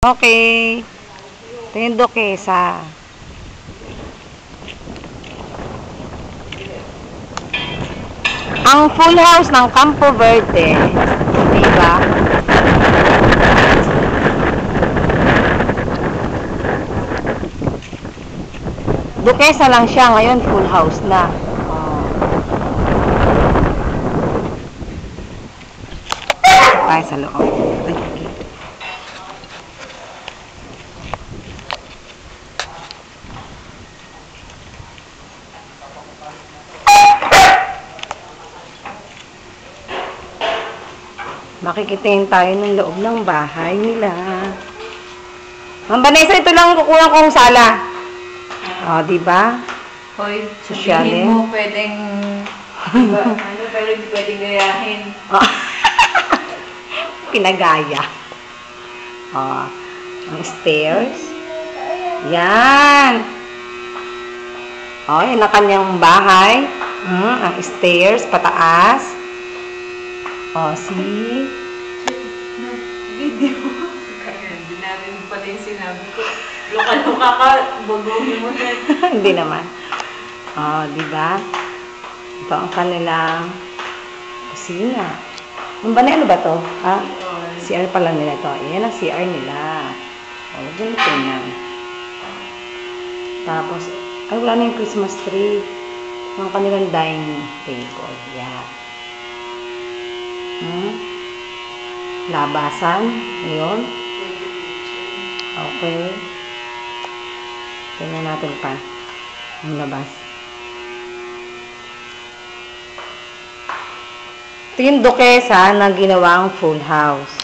Okay. Ito yung Duquesa. Ang full house ng Campo Verde. Diba? Duquesa lang siya. Ngayon full house na. Tayo sa loob. Makikitain tayo ng loob ng bahay nila. Ma'am Vanessa, ito lang kukuha kong sala. O, diba? Hoy, Sosyale. sabihin mo pwedeng, diba, pero hindi pwedeng gayahin. Pinagaya. O, ang stairs. Yan. O, yan ang kanyang bahay. Ang stairs, pataas. O, see? Video. Kaya hindi namin pala yung sinabi ko. Luka-luka ka, baguhin mo na. Hindi naman. O, diba? Ito ang kanilang kusina. Ano ba to? Ha? CR pa lang nila to. Ayan ang CR nila. O, ganito na. Tapos, ay, wala na yung Christmas tree. Ang kanilang dining table. Yan. Labasan. Ayun. Okay. Tingnan natin pa. Ang labas. Ito yung Duquesa na ginawang full house.